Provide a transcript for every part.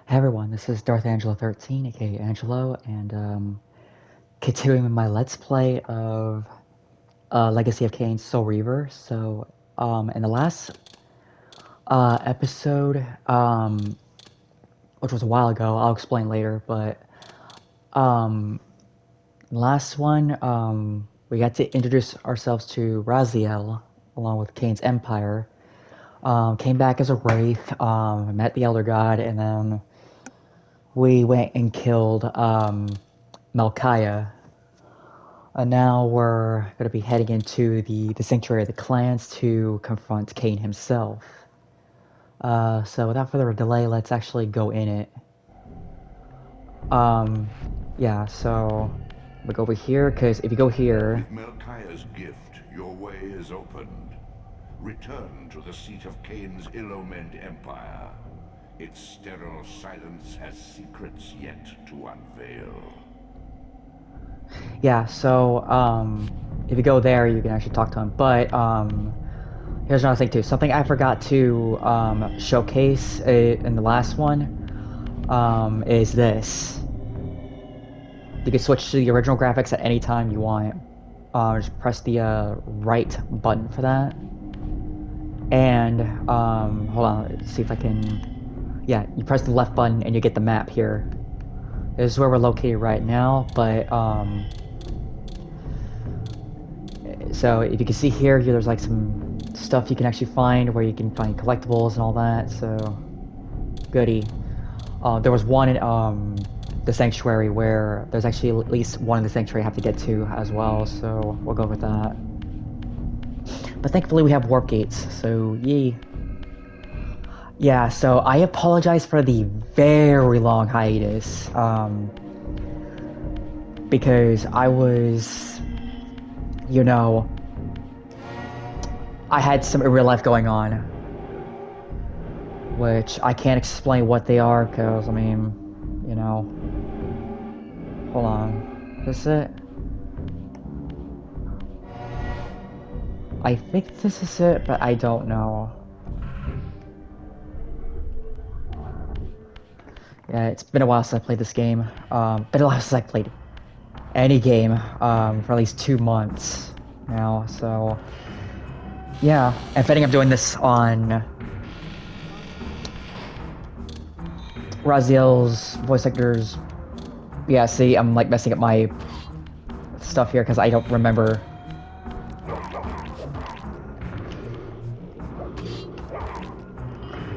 Hey everyone, this is Darth Angelo 13, aka Angelo, and continuing with my Let's Play of Legacy of Kain Soul Reaver. So, in the last episode, which was a while ago, I'll explain later, but um, last one, we got to introduce ourselves to Raziel, along with Kain's Empire. Came back as a wraith, met the Elder God, and then we went and killed Malechia. And now we're going to be heading into the Sanctuary of the Clans to confront Kain himself. So without further delay, let's actually go in it. Um, yeah, so we go over here, because if you go here... With Malchia's gift, your way is opened. Return to the seat of Kain's ill-omened empire. Its sterile silence has secrets yet to unveil. Yeah, so, if you go there, you can actually talk to him. But, here's another thing, too. Something I forgot to, showcase in the last one, is this. You can switch to the original graphics at any time you want. Just press the right button for that. And hold on, let's see if I can. Yeah, you press the left button and you get the map here. This is where we're located right now, but so if you can see here, there's like some stuff you can actually find where you can find collectibles and all that. So goody. There was one in the sanctuary where there's actually at least one in the sanctuary I have to get to as well. So we'll go with that. But thankfully we have warp gates, so yay. Yeah, so I apologize for the very long hiatus, because I was, you know, I had some real life going on, which I can't explain what they are, because, I mean, you know, hold on, is this it? I think this is it, but I don't know. Yeah, it's been a while since I played this game. Been a while since I played any game, for at least 2 months now, so... Yeah, and if I think I'm doing this on Raziel's voice actors. Yeah, see, I'm like messing up my stuff here because I don't remember.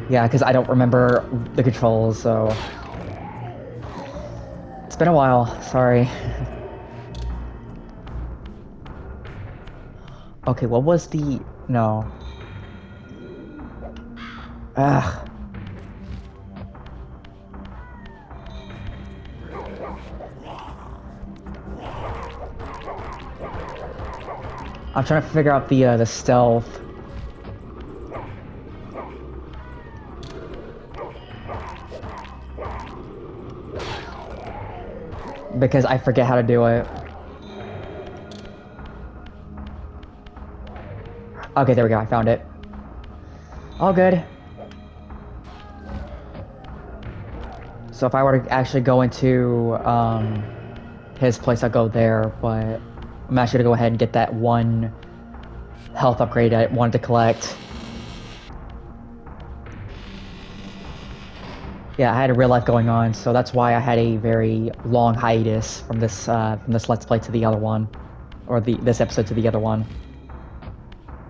Yeah, because I don't remember the controls, so... It's been a while, sorry. Okay, what was the... No. Ugh. I'm trying to figure out the stealth. Because I forget how to do it. Okay, there we go, I found it. All good. So if I were to actually go into his place, I'll go there, but I'm actually gonna go ahead and get that one health upgrade I wanted to collect. Yeah, I had a real life going on, so that's why I had a very long hiatus from this Let's Play to the other one, or this episode to the other one.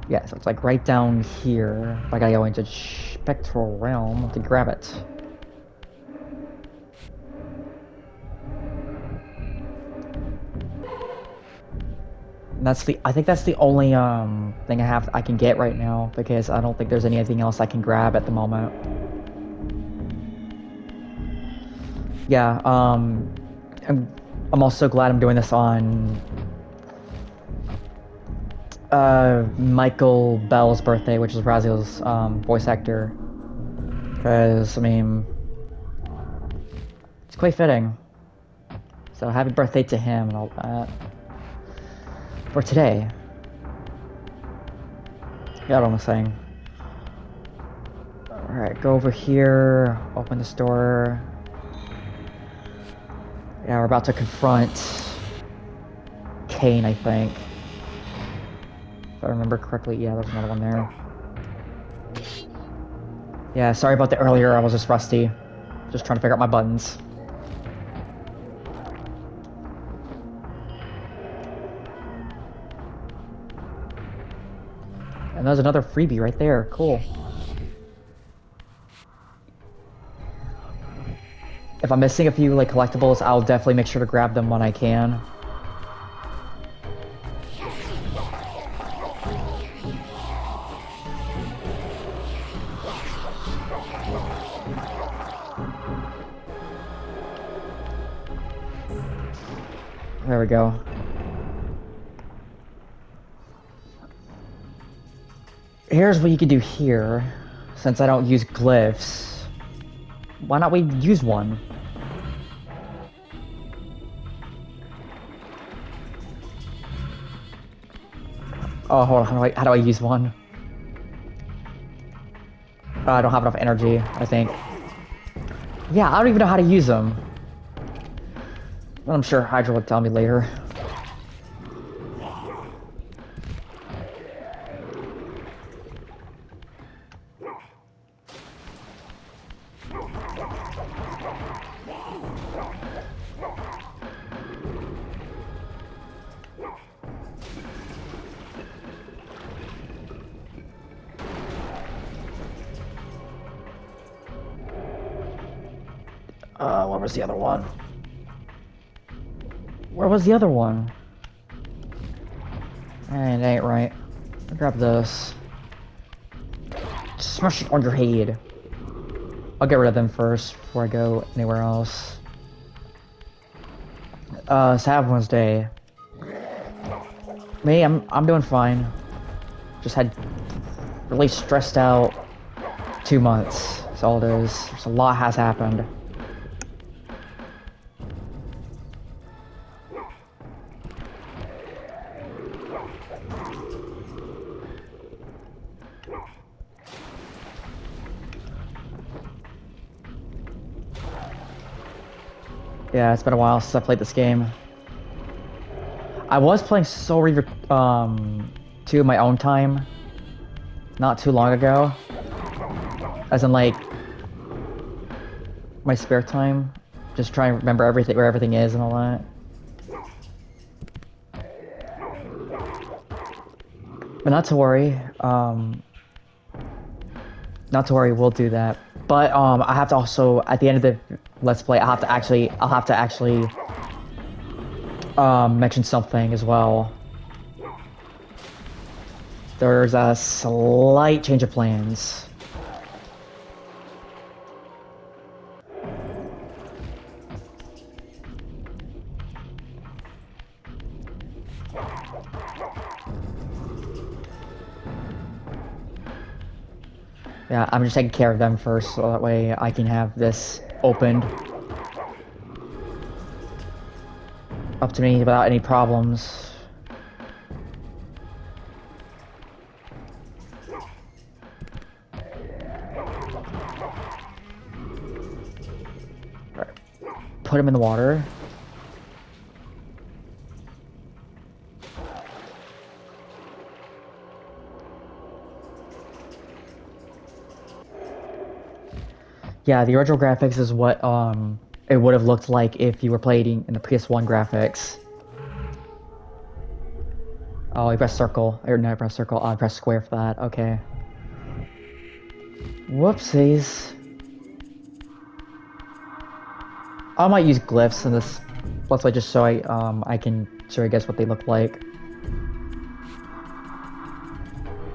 Yeah, so it's like right down here. I gotta go into Spectral Realm to grab it. And I think that's the only thing I can get right now, because I don't think there's anything else I can grab at the moment. Yeah, I'm also glad I'm doing this on Michael Bell's birthday, which is Raziel's voice actor, because I mean, it's quite fitting. So happy birthday to him and all that for today. Yeah, what I'm saying. Alright, go over here, open this door. Yeah, we're about to confront Kain, I think. If I remember correctly, yeah, there's another one there. Yeah, sorry about the earlier, I was just rusty. Just trying to figure out my buttons. And there's another freebie right there, cool. If I'm missing a few like collectibles, I'll definitely make sure to grab them when I can. There we go. Here's what you can do here. Since I don't use glyphs, why not we use one? Oh, hold on, how do I use one? I don't have enough energy, I think. Yeah, I don't even know how to use them. I'm sure Hydra will tell me later. Where was the other one? Where was the other one? And it ain't right. Grab this. Smash it on your head. I'll get rid of them first before I go anywhere else. It's Have Wednesday. Me, I'm doing fine. Just had really stressed out 2 months. That's all it is. There's a lot has happened. Yeah, it's been a while since I played this game. I was playing Soul Reaver 2 in my own time, not too long ago. As in like my spare time, just trying to remember everything, where everything is and all that. But not to worry, we'll do that. But I have to also, at the end of the Let's Play, I'll have to actually mention something as well. There's a slight change of plans. Yeah, I'm just taking care of them first, so that way I can have this opened up to me without any problems. Right. Put him in the water. Yeah, the original graphics is what it would have looked like if you were playing in the PS1 graphics. Oh, you press circle. Or no, press circle. I press square for that. Okay. Whoopsies. I might use glyphs in this Let's Play just so I can show you guys what they look like.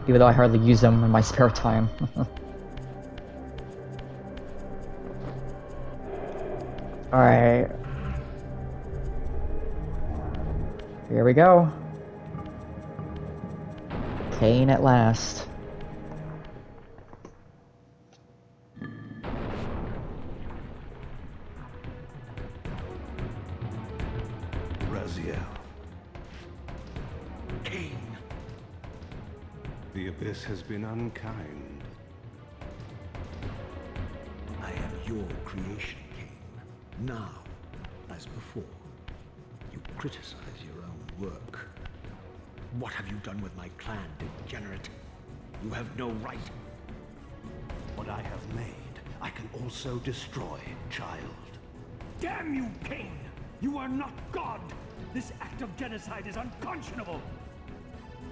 Even though I hardly use them in my spare time. Alright. Here we go. Kain at last. Raziel. Kain. The Abyss has been unkind. your creation, Kain. Now, as before, you criticize your own work. What have you done with my clan, degenerate? You have no right. What I have made, I can also destroy, child. Damn you, Kain! You are not God! This act of genocide is unconscionable!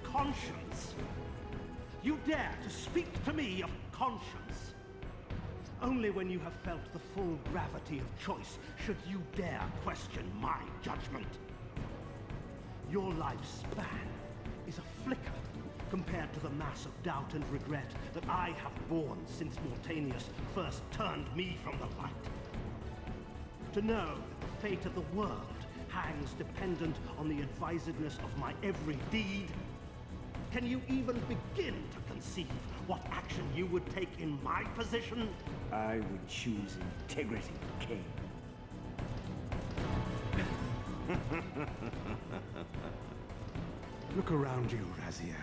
Conscience? You dare to speak to me of conscience? Only when you have felt the full gravity of choice should you dare question my judgment. Your lifespan is a flicker compared to the mass of doubt and regret that I have borne since Mortanius first turned me from the light. To know that the fate of the world hangs dependent on the advisedness of my every deed? Can you even begin to conceive what action you would take in my position? I would choose integrity, Kain. Look around you, Raziel.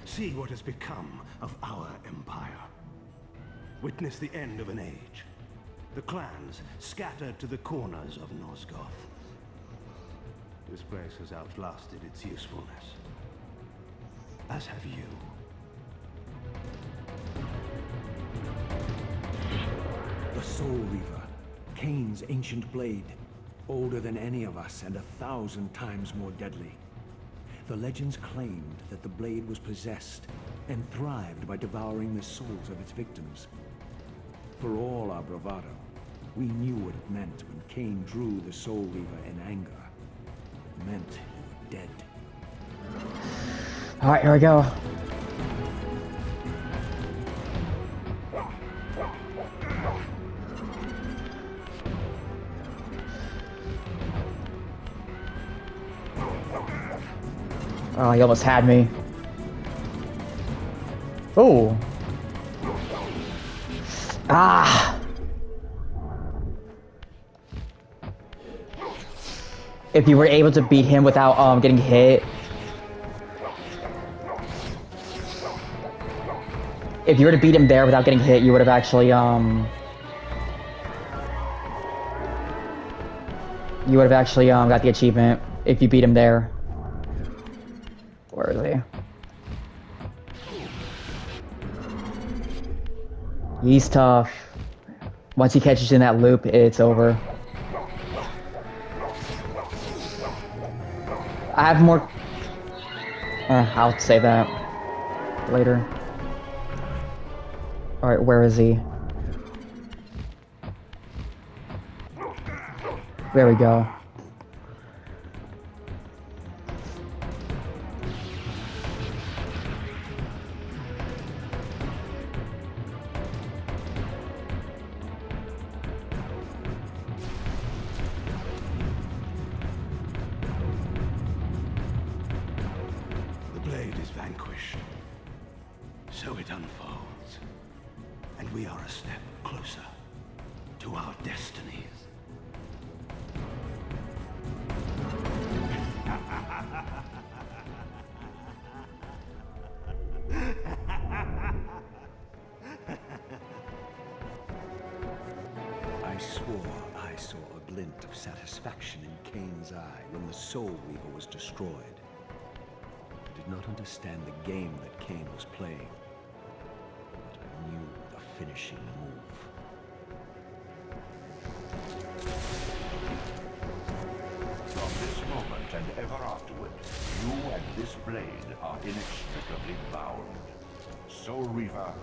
See what has become of our empire. Witness the end of an age. The clans scattered to the corners of Nosgoth. This place has outlasted its usefulness. As have you. The Soul Reaver, Kain's ancient blade, older than any of us and 1,000 times more deadly. The legends claimed that the blade was possessed and thrived by devouring the souls of its victims. For all our bravado, we knew what it meant when Kain drew the Soul Reaver in anger. It meant you were dead. Alright, here we go. Oh, he almost had me. Oh. Ah. If you were able to beat him without getting hit. If you were to beat him there without getting hit, you would have actually got the achievement if you beat him there. Where is he? He's tough. Once he catches you in that loop, it's over. I have more... I'll say that later. Alright, where is he? There we go. The blade is vanquished. So it unfolds. And we are a step closer to our destinies. I swore I saw a glint of satisfaction in Kain's eye when the Soul Reaver was destroyed. I did not understand the game that Kain was playing, but I knew the finishing move. From this moment and ever afterward, you and this blade are inextricably bound. Soul Reaver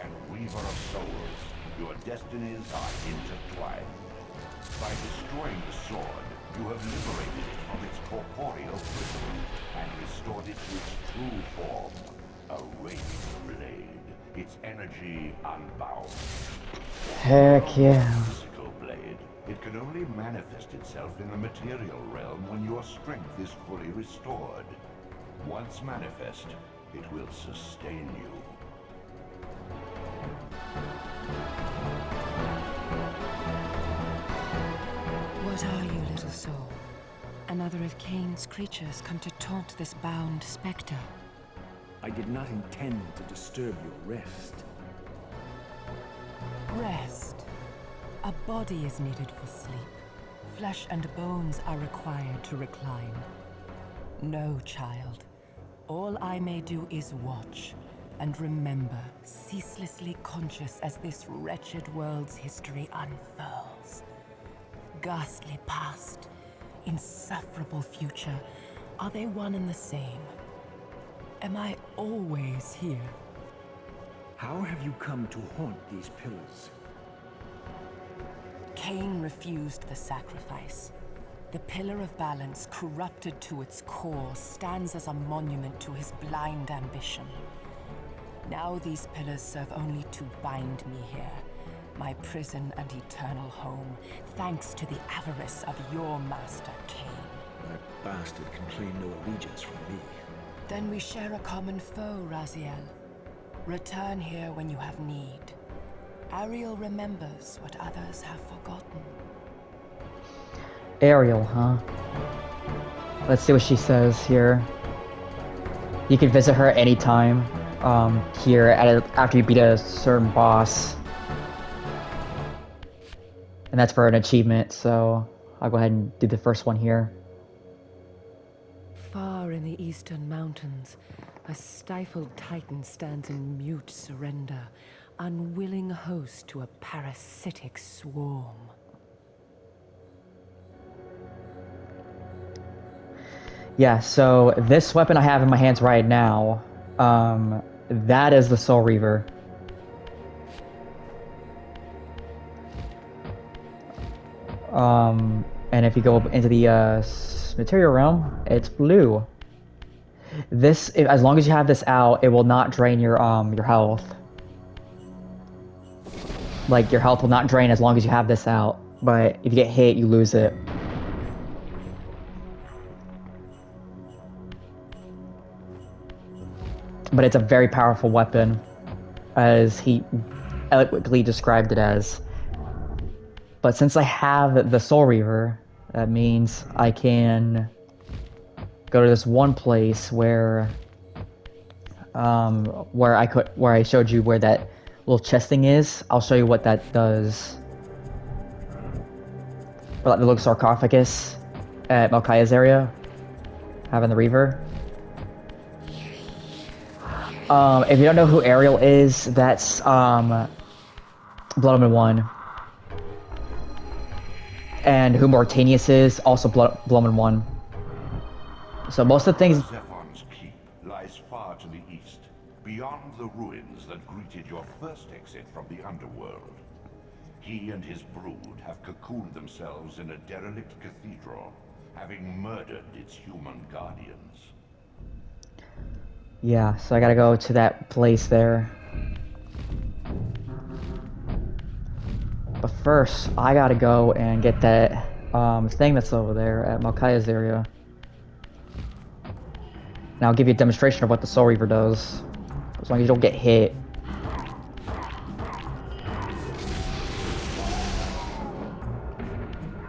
and Reaver of Souls, your destinies are intertwined. By destroying the sword, you have liberated it from its corporeal prison and restored it to its true form, a wraith blade, its energy unbound. Heck yeah. Physical blade. It can only manifest itself in the material realm when your strength is fully restored. Once manifest, it will sustain you. What are you, little soul? Another of Kain's creatures come to taunt this bound spectre. I did not intend to disturb your rest. Rest. A body is needed for sleep. Flesh and bones are required to recline. No, child. All I may do is watch and remember, ceaselessly conscious as this wretched world's history unfurls. Ghastly past, insufferable future, are they one and the same? Am I always here? How have you come to haunt these pillars? Kain refused the sacrifice. The Pillar of Balance, corrupted to its core, stands as a monument to his blind ambition. Now these pillars serve only to bind me here, my prison and eternal home, thanks to the avarice of your master, Kain. That bastard can claim no allegiance from me. Then we share a common foe, Raziel. Return here when you have need. Ariel remembers what others have forgotten. Ariel, huh? Let's see what she says here. You can visit her anytime. Here after you beat a certain boss. And that's for an achievement, so I'll go ahead and do the first one here. Far in the eastern mountains, a stifled titan stands in mute surrender, unwilling host to a parasitic swarm. Yeah, so this weapon I have in my hands right now, that is the Soul Reaver. And if you go into the material realm, it's blue. This, as long as you have this out, it will not drain your health. Like, your health will not drain as long as you have this out. But if you get hit, you lose it. But it's a very powerful weapon, as he eloquently described it as. But since I have the Soul Reaver, that means I can go to this one place where I showed you where that little chest thing is. I'll show you what that does. Or like the little sarcophagus at Malechia's area, having the Reaver. If you don't know who Ariel is, that's Bloodman 1. And who Mortanius is, also Bloodman 1. So most of the things... Zephon's keep lies far to the east, beyond the ruins that greeted your first exit from the underworld. He and his brood have cocooned themselves in a derelict cathedral, having murdered its human guardians. Yeah, so I gotta go to that place there. But first, I gotta go and get that thing that's over there at Malechia's area. And I'll give you a demonstration of what the Soul Reaver does, as long as you don't get hit.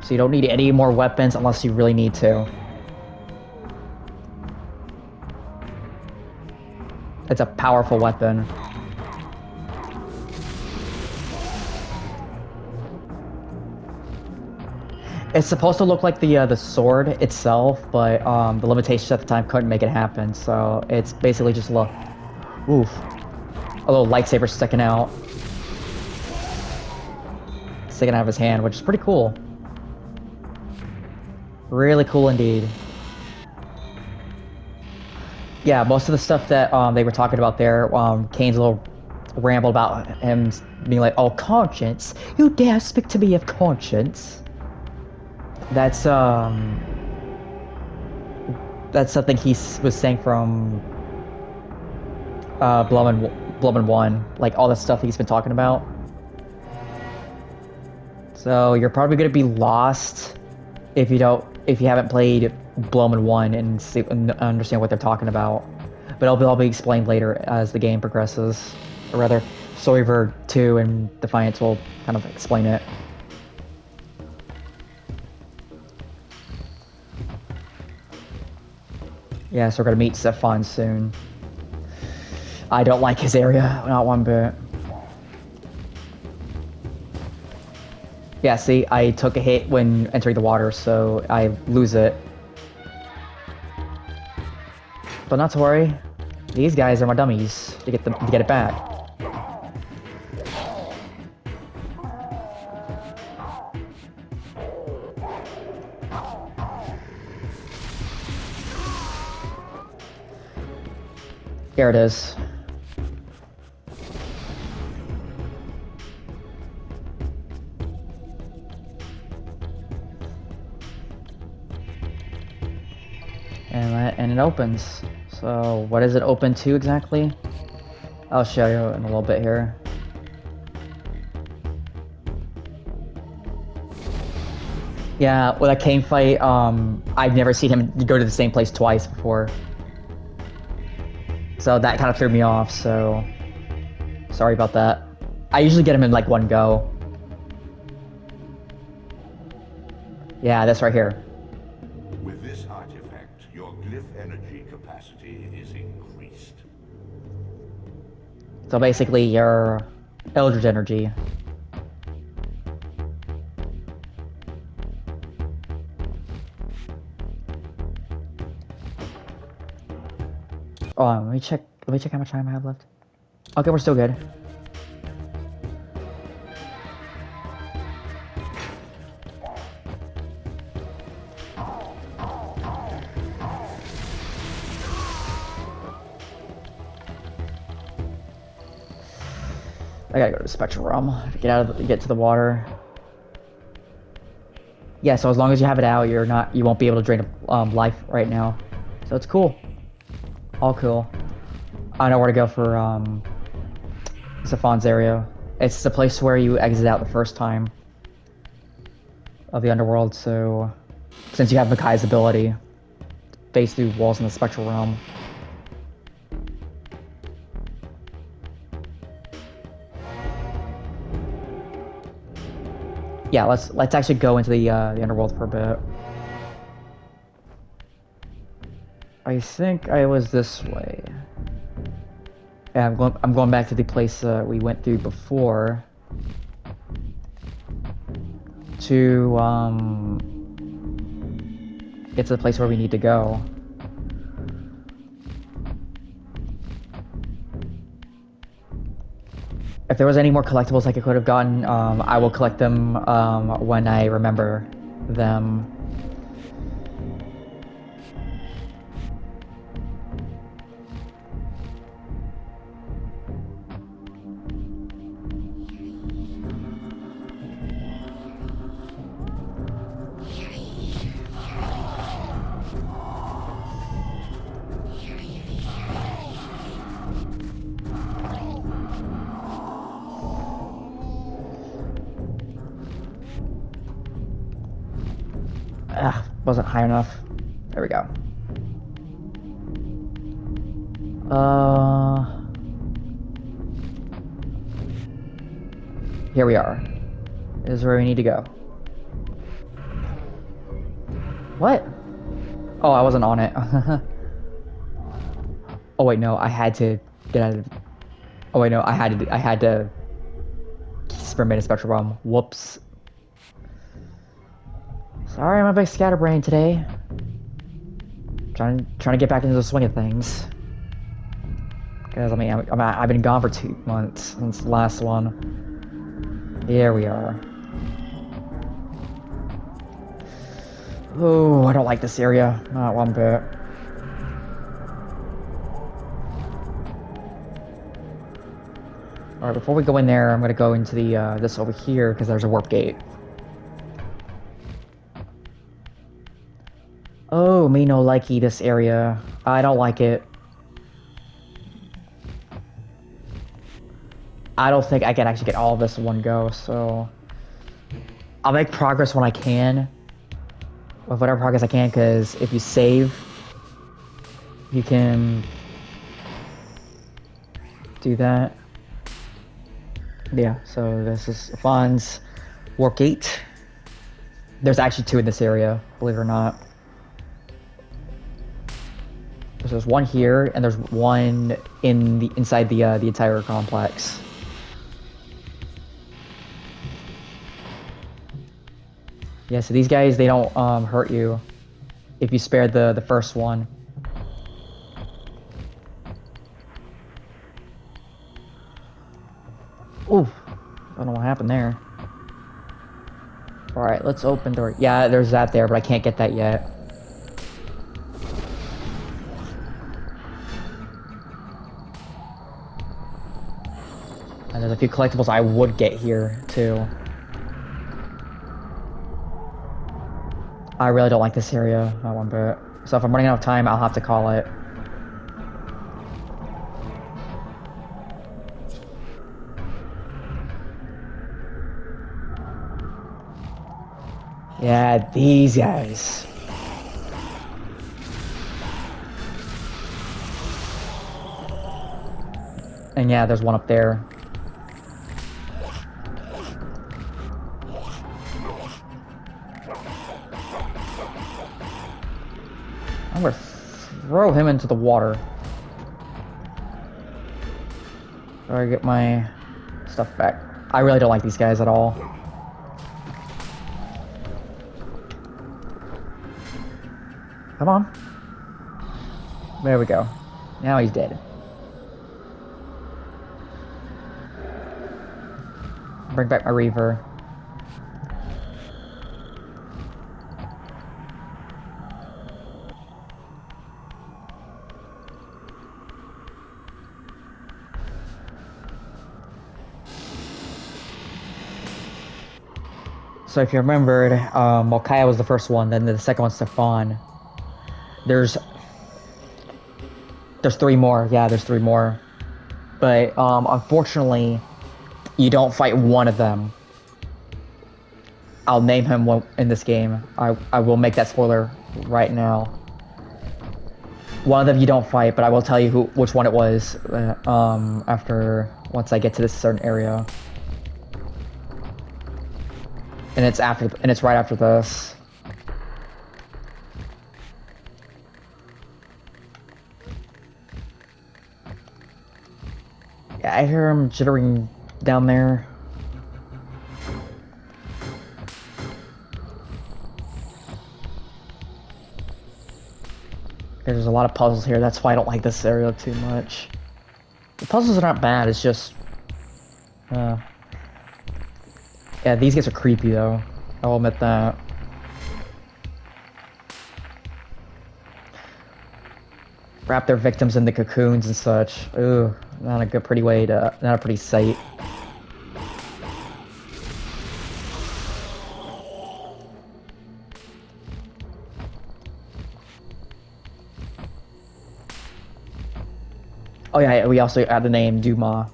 So you don't need any more weapons unless you really need to. It's a powerful weapon. It's supposed to look like the sword itself, but the limitations at the time couldn't make it happen. So it's basically just a little lightsaber sticking out of his hand, which is pretty cool. Really cool indeed. Yeah, most of the stuff that they were talking about there, Kain's little ramble about him being like, "Oh, conscience! You dare speak to me of conscience?" That's something he was saying from Bloodman 1, like all the stuff he's been talking about. So you're probably gonna be lost if you haven't played Bloodman 1 and understand what they're talking about. But it'll be explained later as the game progresses. Or rather, Soul Reaver 2 and Defiance will kind of explain it. Yeah, so we're gonna meet Zephon soon. I don't like his area, not one bit. Yeah, see, I took a hit when entering the water, so I lose it. But not to worry, these guys are my dummies to get it back. Here it is. And it opens. So what is it open to exactly? I'll show you in a little bit here. Yeah, with that Kain fight, I've never seen him go to the same place twice before. So that kind of threw me off, so sorry about that. I usually get him in like one go. Yeah, that's right here. With this artifact, your glyph energy capacity is increased. So basically your Eldritch energy. Oh, let me check how much time I have left. Okay, we're still good. I gotta go to the spectral realm to get to the water. Yeah, so as long as you have it out, you won't be able to drain life right now. So it's cool. All cool. I know where to go for Zafon's area. It's the place where you exit out the first time of the underworld, so since you have Makai's ability, face through walls in the spectral realm. Yeah, let's actually go into the underworld for a bit. I think I was this way. Yeah, I'm going back to the place we went through before. To get to the place where we need to go. If there was any more collectibles I could have gotten, I will collect them when I remember them. Wasn't high enough. There we go. Here we are. This is where we need to go. What? Oh, I wasn't on it. Oh wait, no, I had to get out of. Oh wait, no, I had to experiment a spectral realm. Whoops. Sorry, I'm a big scatterbrain today. Trying to get back into the swing of things. Because I mean, I've been gone for 2 months since the last one. Here we are. Oh, I don't like this area. Not one bit. Alright, before we go in there, I'm gonna go into the this over here because there's a warp gate. Oh, me no likey this area. I don't like it. I don't think I can actually get all of this in one go, so I'll make progress when I can. With whatever progress I can, because if you save, you can do that. Yeah, so this is Fon's warp gate. There's actually 2 in this area, believe it or not. So there's one here, and there's one inside the entire complex. Yeah, so these guys, they don't hurt you if you spare the first one. Oof. I don't know what happened there. Alright, let's open door. Yeah, there's that there, but I can't get that yet. And there's a few collectibles I would get here, too. I really don't like this area, not one bit. So if I'm running out of time, I'll have to call it. Yeah, these guys. And yeah, there's one up there. I'm gonna throw him into the water. So I get my stuff back. I really don't like these guys at all. Come on. There we go. Now he's dead. Bring back my Reaver. So if you remembered, Malechia was the first one, then the second one's Stefan. There's three more. Yeah, there's three more. But unfortunately, you don't fight one of them. I'll name him in this game. I will make that spoiler right now. One of them you don't fight, but I will tell you which one it was once I get to this certain area. And it's right after this. Yeah, I hear him jittering down there. There's a lot of puzzles here, that's why I don't like this area too much. The puzzles are not bad, it's just... yeah, these guys are creepy though. I'll admit that. Wrap their victims in the cocoons and such. Ooh, not a pretty sight. Oh yeah, we also add the name Duma.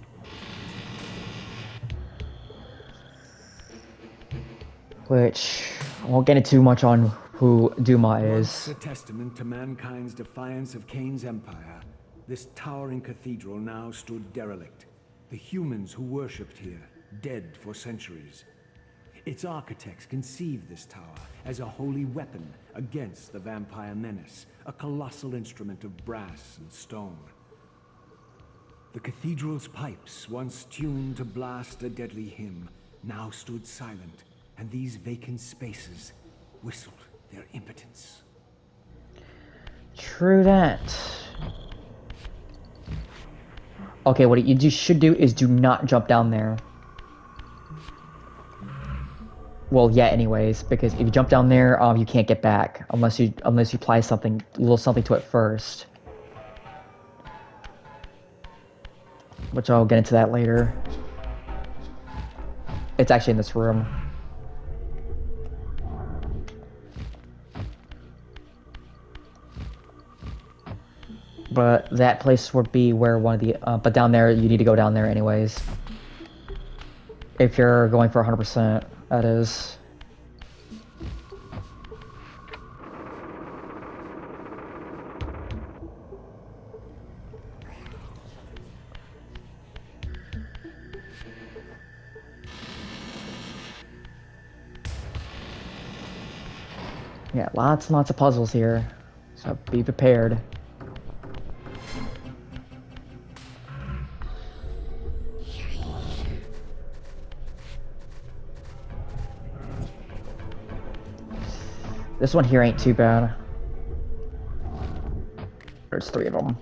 Which, I won't get into too much on who Duma is. Once a testament to mankind's defiance of Kain's empire, this towering cathedral now stood derelict. The humans who worshipped here, dead for centuries. Its architects conceived this tower as a holy weapon against the vampire menace, a colossal instrument of brass and stone. The cathedral's pipes, once tuned to blast a deadly hymn, now stood silent, and these vacant spaces whistled their impotence. True that. Okay, what you should do is do not jump down there. Well, yeah, anyways, because if you jump down there, you can't get back unless you apply a little something to it first. Which I'll get into that later. It's actually in this room. But that place would be where one of the... but down there, you need to go down there anyways. If you're going for 100%, that is. Yeah, lots and lots of puzzles here. So be prepared. This one here ain't too bad. There's 3 of them.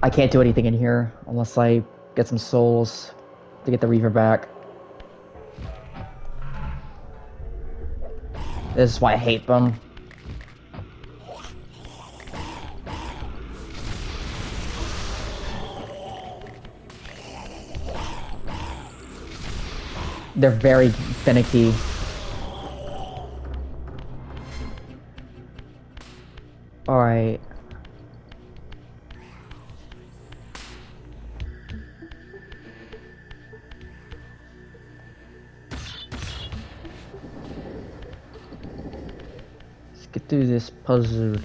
I can't do anything in here unless I get some souls to get the Reaver back. This is why I hate them. They're very finicky. Alright. Let's get through this puzzle.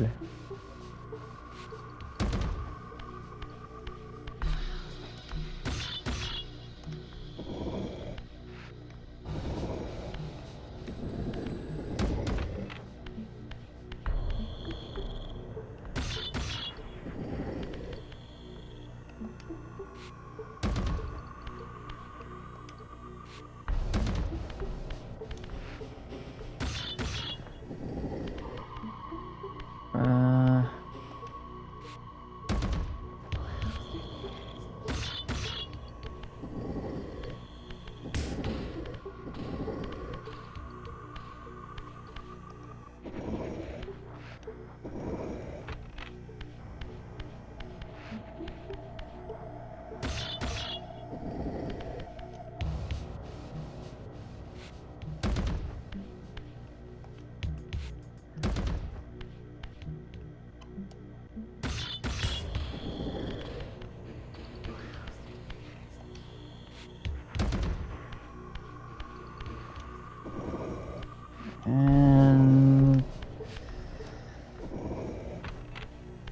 And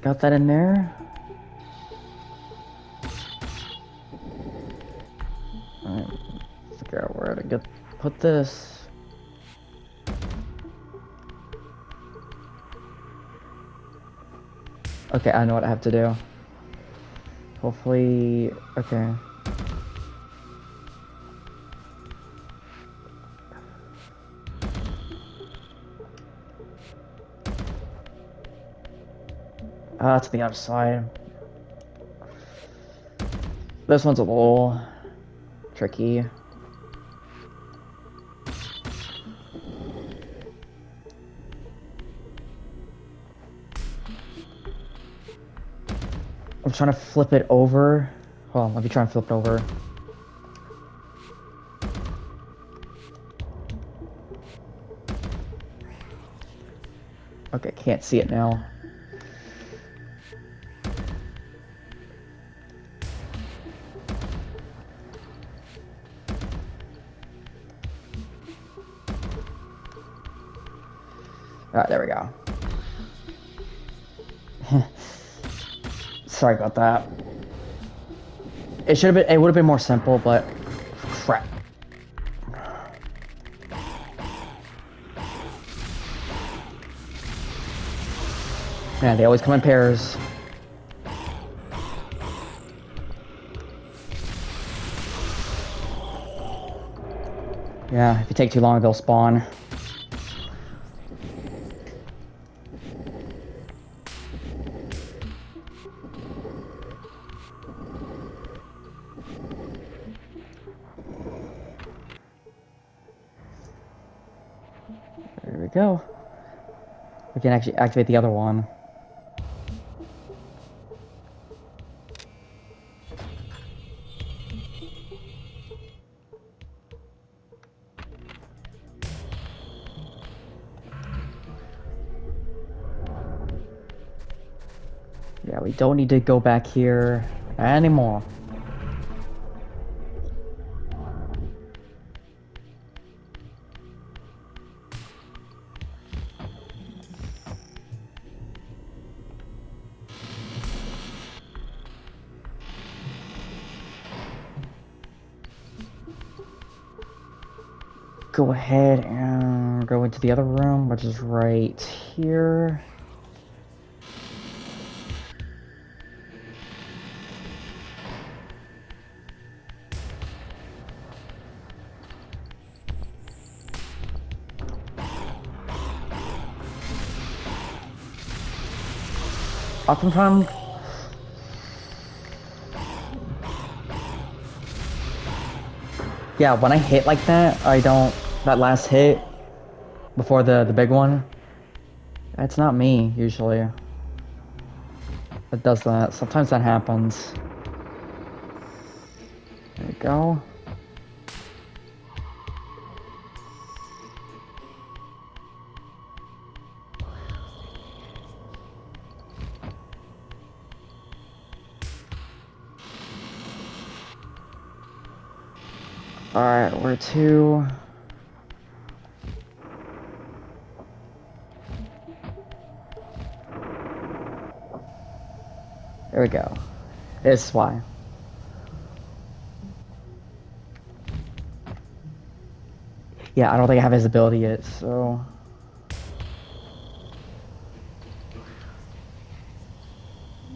got that in there. Alright, figure out where to put this. Okay, I know what I have to do. Hopefully, okay. To the other side. This one's a little tricky. I'm trying to flip it over. Hold on, let me try and flip it over. Okay, can't see it now. Alright, there we go. Sorry about that. It should have been. It would have been more simple, but crap. Yeah, they always come in pairs. Yeah, if you take too long, they'll spawn. There we go. We can actually activate the other one. Yeah, we don't need to go back here anymore. Go ahead and Go into the other room, which is right here. Oftentimes, yeah, when I hit like that, I don't, that last hit before the big one, it's not me, usually. It does that. Sometimes that happens. There we go. Alright, where to? There we go. This is why. Yeah, I don't think I have his ability yet, so...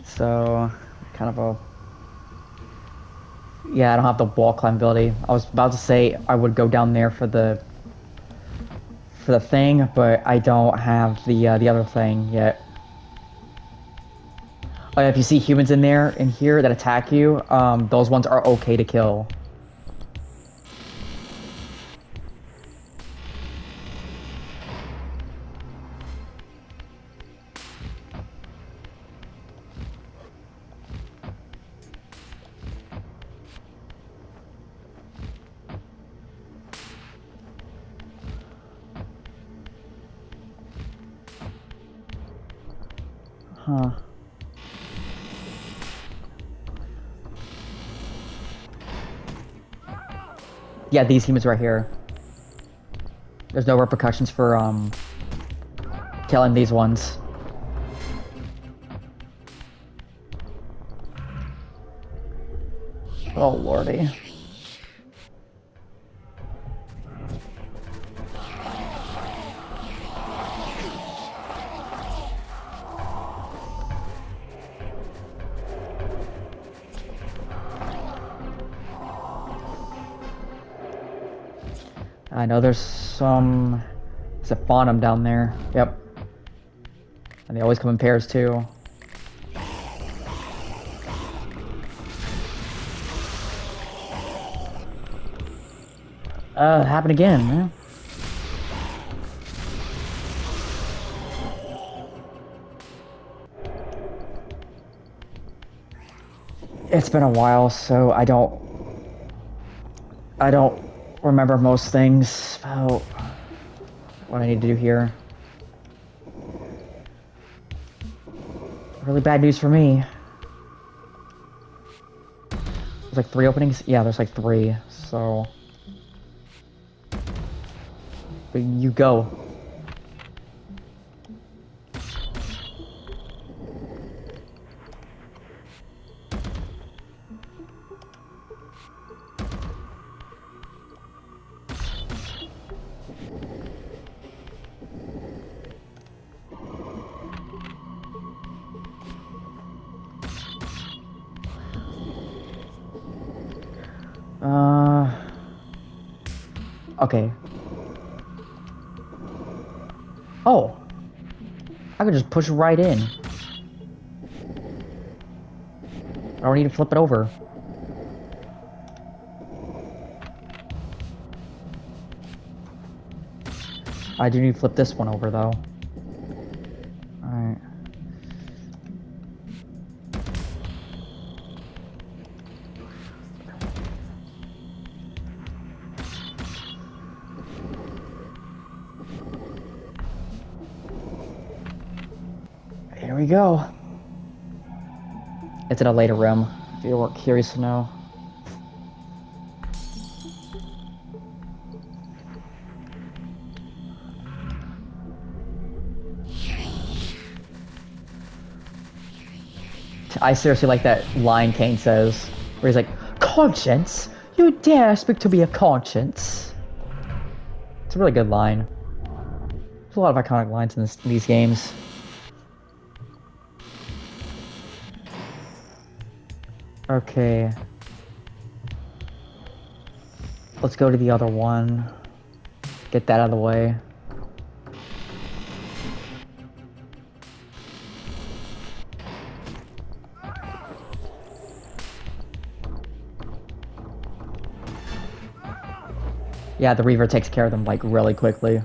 So, kind of a... Yeah, I don't have the wall climb ability. I was about to say I would go down there for the thing, but I don't have the other thing yet. Oh, yeah, if you see humans in there, in here, that attack you, those ones are okay to kill. Huh. Yeah, these humans right here. There's no repercussions for, killing these ones. Oh, lordy. I know there's some... There's a Phantom down there. Yep. And they always come in pairs, too. Happened again, man. It's been a while, so I don't remember most things about what I need to do here. Really bad news for me. There's like 3 openings? Yeah, there's like 3, so... But you go. Okay. Oh! I could just push right in. I don't need to flip it over. I do need to flip this one over, though. Alright. Here we go. It's in a later room, if you were curious to know. I seriously like that line Kain says, where he's like, "Conscience? You dare speak to me of conscience?" It's a really good line. There's a lot of iconic lines in these games. Okay. Let's go to the other one. Get that out of the way. Yeah, the Reaver takes care of them, like, really quickly.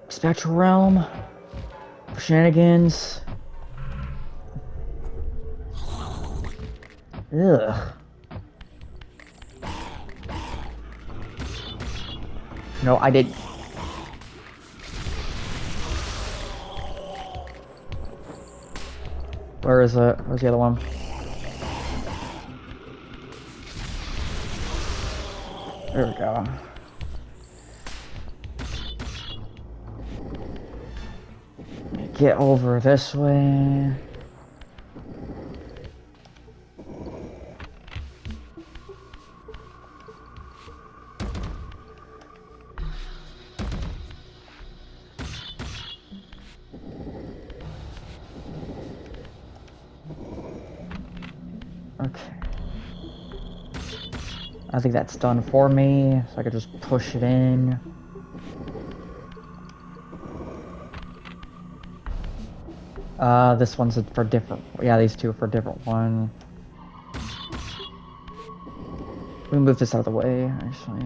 Spectral Realm. Shenanigans. Ugh. No, I did. Where's the other one? There we go. Get over this way. Okay. I think that's done for me, so I could just push it in. This one's for different. Yeah, these two are for different one. We can move this out of the way, actually.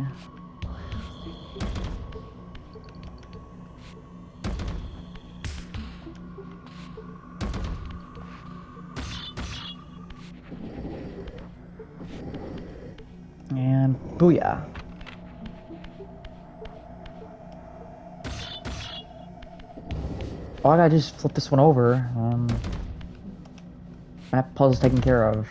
And booyah. Oh, I gotta just flip this one over. That puzzle's taken care of.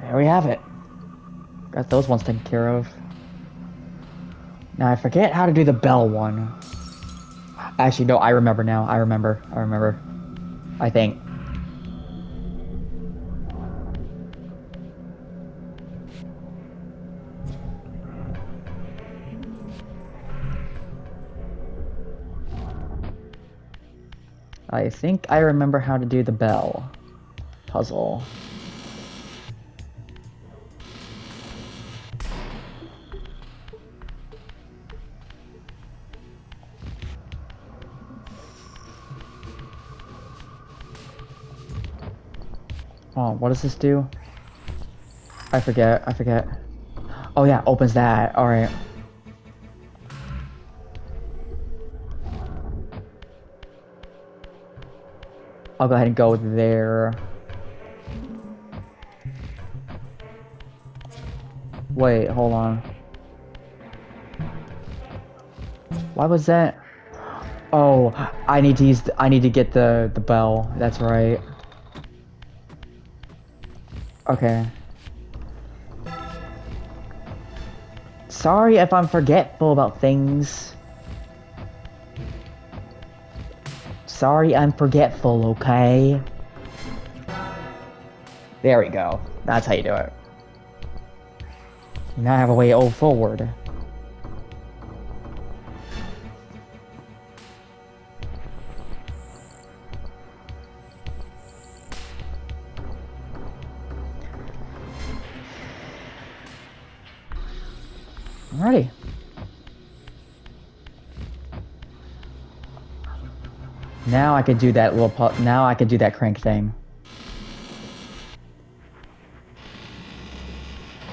There we have it. Got those ones taken care of. Now I forget how to do the bell one. Actually, no, I remember now. I remember. I think. I remember how to do the bell puzzle. Oh, what does this do? I forget. Oh yeah, opens that. Alright. I'll go ahead and go there. Wait, hold on. Why was that? Oh, I need to get the bell. That's right. Okay. Sorry if I'm forgetful about things. Sorry I'm forgetful, okay? There we go. That's how you do it. Now I have a way forward. Alrighty. Now I could do that now I could do that crank thing.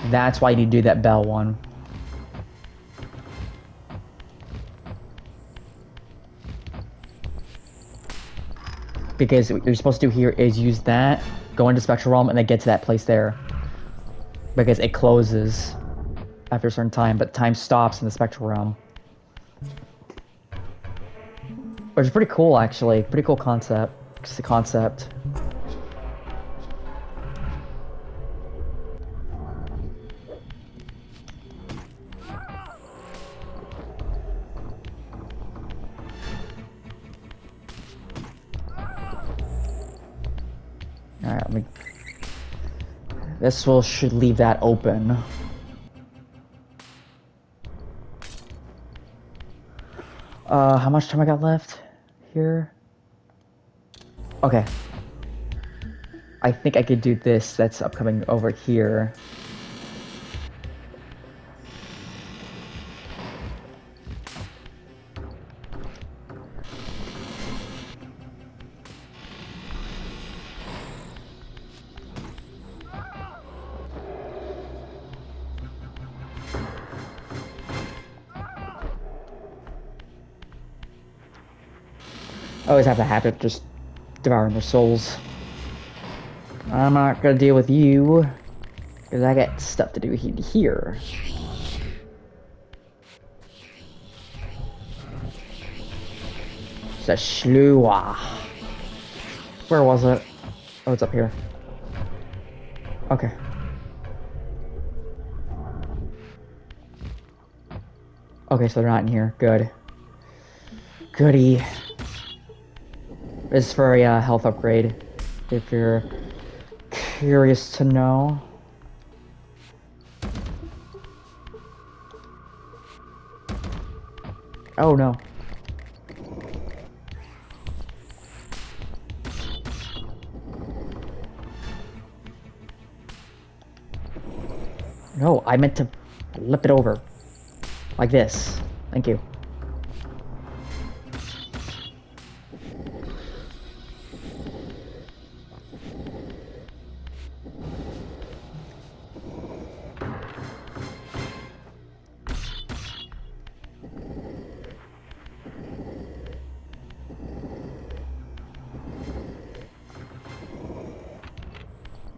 That's why you need to do that bell one. Because what you're supposed to do here is use that, go into Spectral Realm, and then get to that place there. because it closes after a certain time, but time stops in the spectral realm. Which is pretty cool, actually. Pretty cool concept. Just the concept. Alright, let me... This should leave that open. How much time I got left here? Okay. I think I could do this that's upcoming over here. I always have the habit of just devouring their souls. I'm not gonna deal with you, because I got stuff to do here. It's a Shlua. Where was it? Oh, it's up here. Okay. Okay, so they're not in here. Good. Goody. This is for a health upgrade, if you're curious to know. Oh no. No, I meant to flip it over. Like this. Thank you.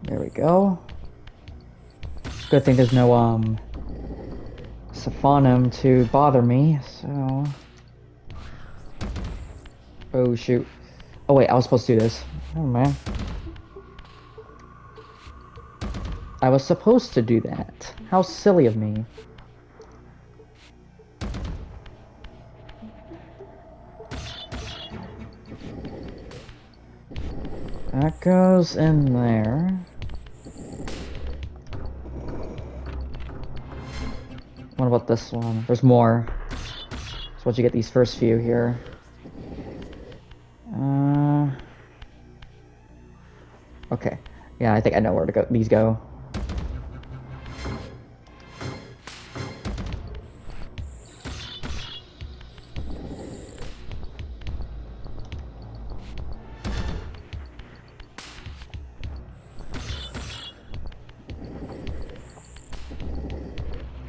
There we go. Good thing there's no, Saphanum to bother me, so... Oh, shoot. Oh, wait, I was supposed to do this. Oh, man. I was supposed to do that. How silly of me. That goes in there. What about this one? There's more. So once you get these first few here. Okay. Yeah, I think I know where to go. These go.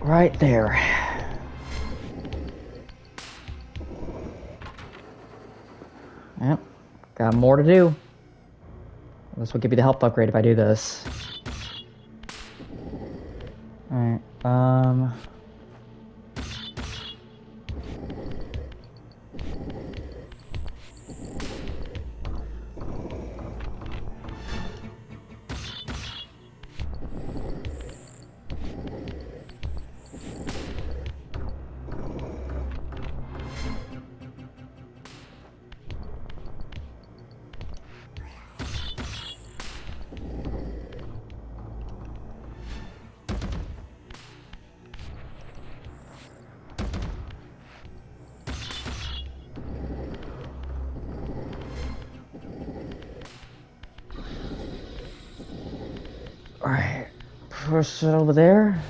Right there. Yep. Got more to do. This will give you the health upgrade if I do this. Alright, Alright, push it over there.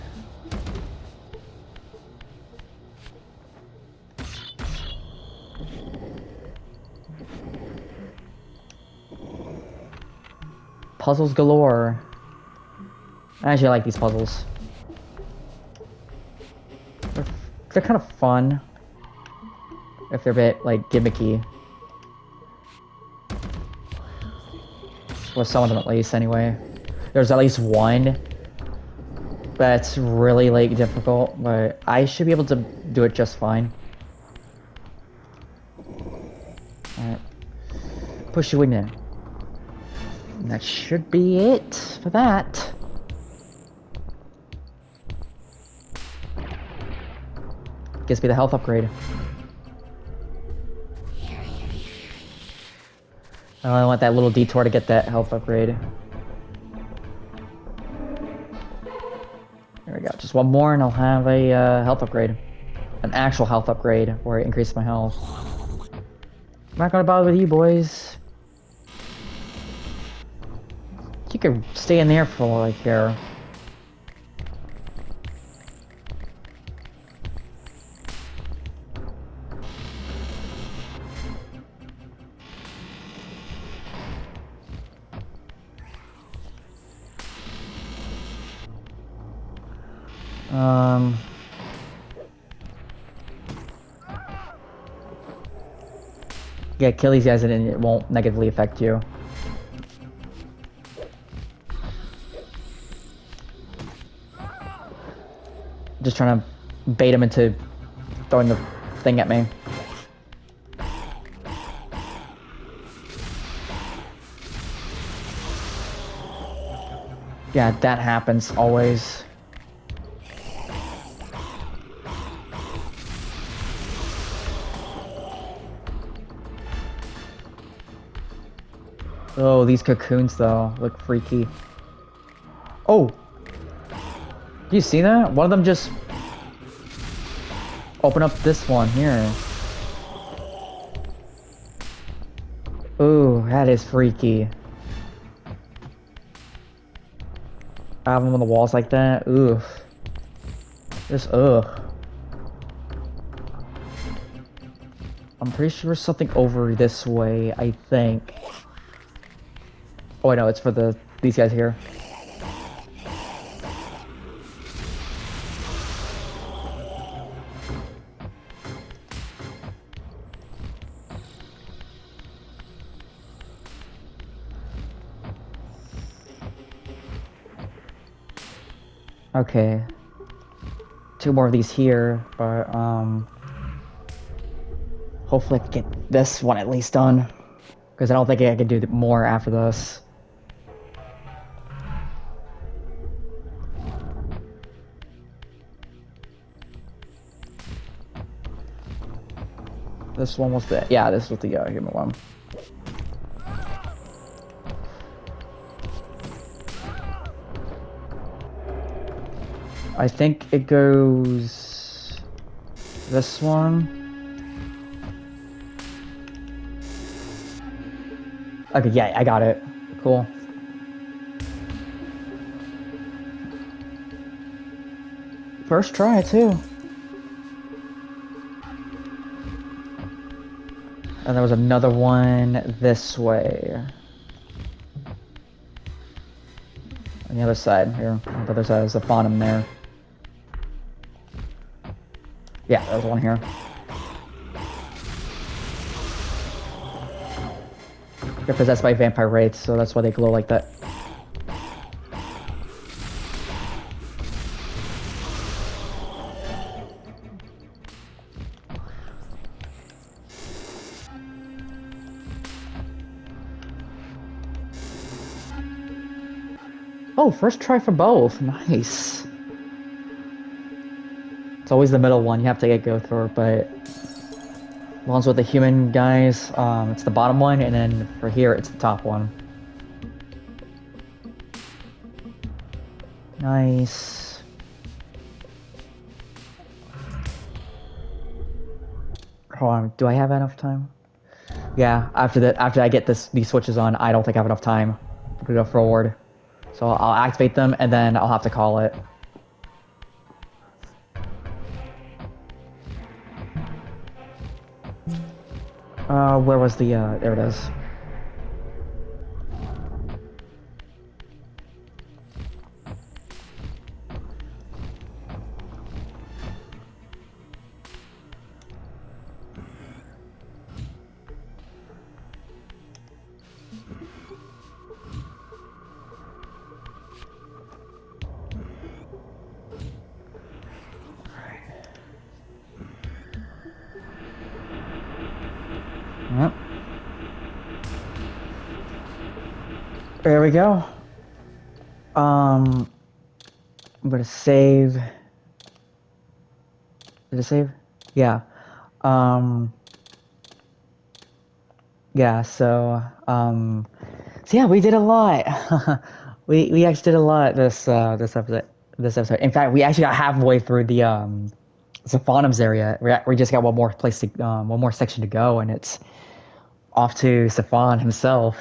Puzzles galore. I actually like these puzzles. They're kind of fun. If they're a bit, like, gimmicky. Well, some of them at least, anyway. There's at least one That's really like difficult, but I should be able to do it just fine. Alright. Push you in there. And that should be it for that. Gives me the health upgrade. I only want that little detour to get that health upgrade. There we go. Just one more and I'll have a health upgrade. An actual health upgrade where it increases my health. I'm not gonna bother with you boys. You could stay in there for like here. Yeah, kill these guys and it won't negatively affect you. Just trying to bait him into throwing the thing at me. Yeah, that happens always. Oh, these cocoons though look freaky. Oh! Do you see that? One of them just open up this one here. Ooh, that is freaky. I have them on the walls like that. Ooh. Just ugh. I'm pretty sure there's something over this way, I think. Oh, I know, it's for these guys here. Okay. Two more of these here, but hopefully I can get this one at least done. Because I don't think I can do more after this. This one was the, yeah, this was the human one. I think it goes this one. Okay, yeah, I got it. Cool. First try, too. And there was another one this way. On the other side, here. On the other side, there's a fawn there. Yeah, there's one here. They're possessed by vampire wraiths, so that's why they glow like that. Oh, first try for both. Nice. It's always the middle one you have to go through, but the ones with the human guys, it's the bottom one, and then for here, it's the top one. Nice. Hold on, do I have enough time? Yeah, after I get these switches on, I don't think I have enough time to go forward. So I'll activate them, and then I'll have to call it. Where was the, there it is. There we go. Um, I'm gonna save. Did I save? Yeah. Um, yeah. So yeah, we did a lot. We actually did a lot this episode. This episode. In fact, we actually got halfway through the Sepharnum's area. We just got one more one more section to go, and it's off to Stefan himself.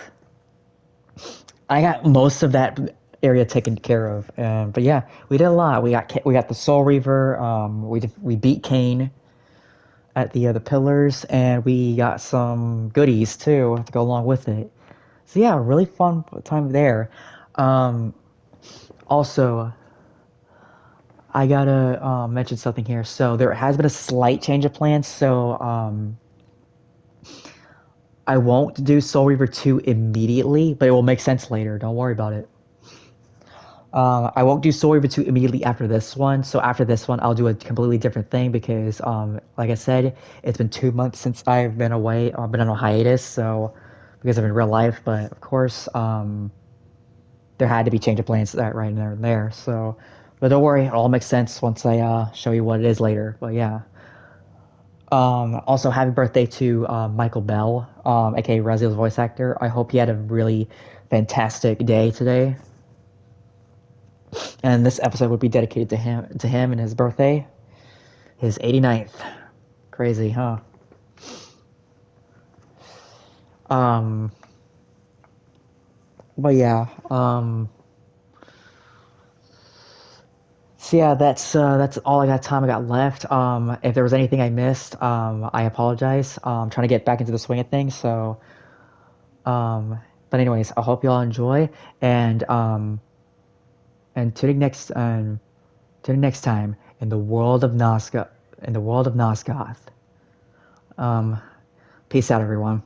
I got most of that area taken care of, but yeah, we did a lot. We got the Soul Reaver. We beat Kain at the pillars, and we got some goodies too to go along with it. So yeah, really fun time there. Um, Also, I gotta mention something here. So there has been a slight change of plans. So I won't do Soul Reaver 2 immediately, but it will make sense later. Don't worry about it. I won't do Soul Reaver 2 immediately after this one. So after this one, I'll do a completely different thing because, like I said, it's been 2 months since I've been away. I've been on a hiatus, so because of in real life. But of course, there had to be change of plans that right there and there. So, but don't worry, it all makes sense once I show you what it is later. But yeah. Also, happy birthday to Michael Bell, aka Raziel's voice actor. I hope he had a really fantastic day today. And this episode would be dedicated to him and his birthday, his 89th. Crazy, huh? Um, but yeah. So yeah, that's all I got time I got left. If there was anything I missed, I apologize. I'm trying to get back into the swing of things. So, um, but anyways, I hope you all enjoy, and and tuning next time in the world of Nosgoth. In the world of Nosgoth. Um, Peace out, everyone.